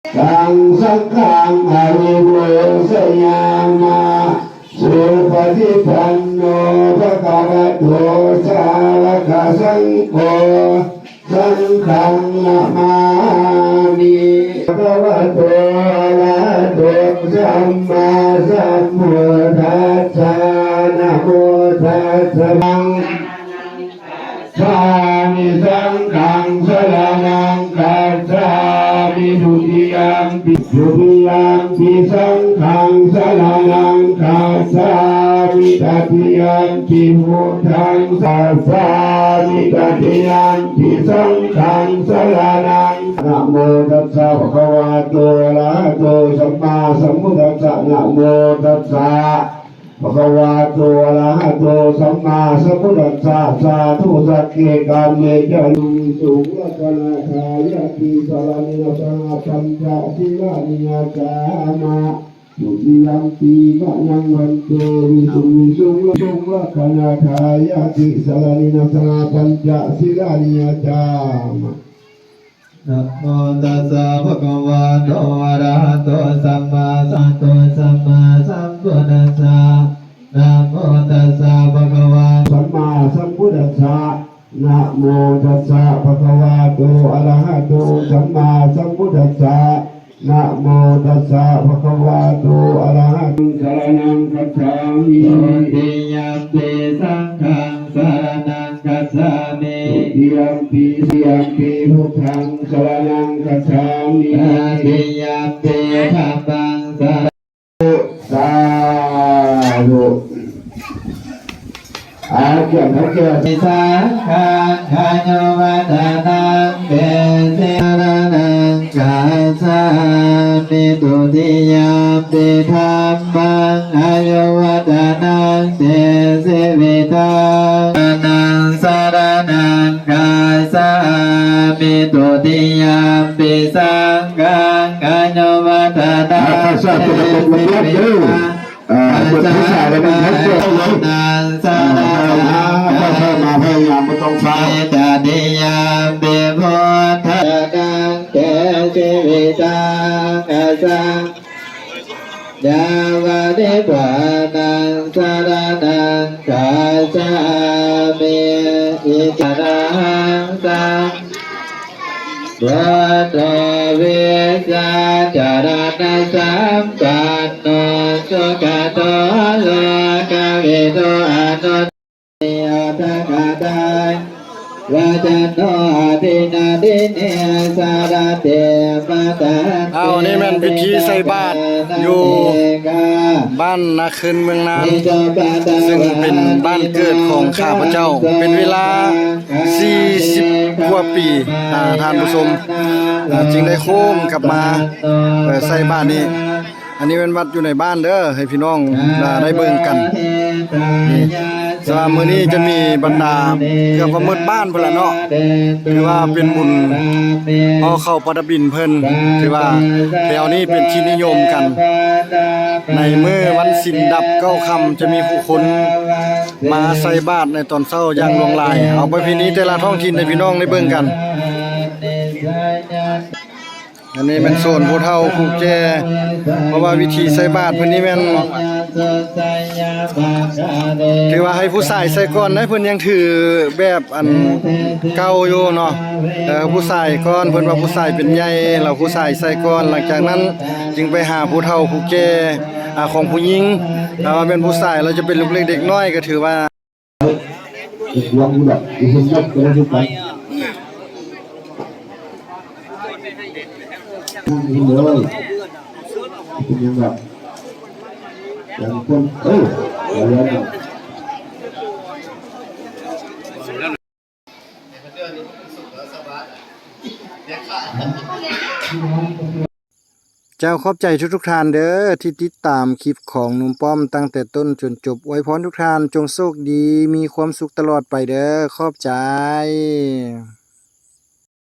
ตังสังฆังอริโวสยามาสุปฏิปันโนภะคะวะโตสาวกสังโฆสังฆังนะมามิภะคะวะโตอะระหะโตสัมมาสัมพุทธัสสะนะโมตัสสะสามิสังฆังสรณังคัจฉามิทุติยัมปิสังฆังสรณังคัจฉามิตติยัมปิพุทธังสัสสามิตติยัมปิสังฆังสรณังนะโมตัสสะภะคะวะโตอะระหะโตสัมมาสัมพุทธัสสะนะโมตัสสะภะคะวะโตอะระหะโตสัมมาสัมพุทธัสสะสาธุสักเกกาเมจานุสุขะนาคายะติสารนิยตาปัญจศีลานิยจามะสุติยัมปีมะยังวันเตวิสุวิสุละคนาคายะติสารนิยตาปัญจศีลานิยจามะนะโมตัสสะภะคะวะโตอะระหะโตสัมมาสัมพุทธัสสะนะโมตัสสะภะคะวะสัมมาสัมพุทธัสสะนะโมตัสสะภะคะวะโตอะระหะโตสัมมาสัมพุทธัสสะนะโมตัสสะภะคะวะโตอะระหะโตสรณังคัจฉามิ ตุติยัมปิสังฆังสรณังคัจฉามิ ทุติยัมปิพุทธังสรณังคัจฉามิ ตติยัมปิธัมมังสร สาธุอาเกียรติเกียรติ ณังสังฆังขโยวัฏนังเปเสรณังคัจฉามิตุติยัมปิธัมมังขโยวัฏนังเปเสวิตังนังสรณังคัจฉามิตุติยัมปิสังฆังขโยวัฏนังเปเสวิตังบทที่สามเป็นทั้งเจ้าเลย นังสรณัง มาพยายามไม่ต้องฟัง ตติยามปิพุทธังเกสิวิตังอาสังยาวะเดปานังสรณังกาจามิอิจารังสังวัตเวสาจารณะสัมปันโนสุขโตโลกวิโตอนุตติอัตถกตาวาจันโนอาทินาดิเนสารเตปะตะ นี่แม่นพิธีใส่บาตรอยู่บ้านนาคืนเมืองน้ำซึ่งเป็นบ้านเกิดของข้าพเจ้าเป็นเวลา40 กว่าปีท่านผู้ชมจึงได้โค้งกลับมาใส่บาตรนี้อันนี้เป็นวัดอยู่ในบ้านเด้อให้พี่น้องได้เบิ่งกันนี่สำหรับมื้อนี้จะมีบรรดาเกือบว่าหมดบ้านพุ่นล่ะเนาะคือว่าเป็นบุญเอาเข้าประดับดินเพิ่นคือว่าแถวนี้เป็นที่นิยมกันในมื้อวันศีลดับ9ค่ำจะมีผู้คนมาใส่บาตรในตอนเช้าอย่างหลวงหลายเอาประเพณีแต่ละท้องถิ่นให้พี่น้องได้เบิ่งกันอันนี้เป็นโซนผู้เฒ่าผู้แก่เพราะว่าวิธีใส่บาตรเพิ่นนี่แม่นถือว่าให้ผู้ชายใส่ก่อนนะเพิ่นยังถือแบบอันเก่าอยู่เนาะผู้ชายก่อนเพิ่นว่าผู้ชายเป็นใหญ่แล้วผู้ชายใส่ก่อนหลังจากนั้นจึงไปหาผู้เฒ่าผู้แก่ของผู้หญิงถ้าว่าเป็นผู้ชายเราจะเป็นลูกเล็กเด็กน้อยก็ถือว่าyang muda disebut kelanjutan hindoi itu yang enggak yang pun kalian เจ้าขอบใจทุกท่านเด้อที่ติดตามคลิปของหนุ่มป้อมตั้งแต่ต้นจนจบอวยพรทุกท่านจงโชคดีมีความสุขตลอดไปเด้อขอบใจ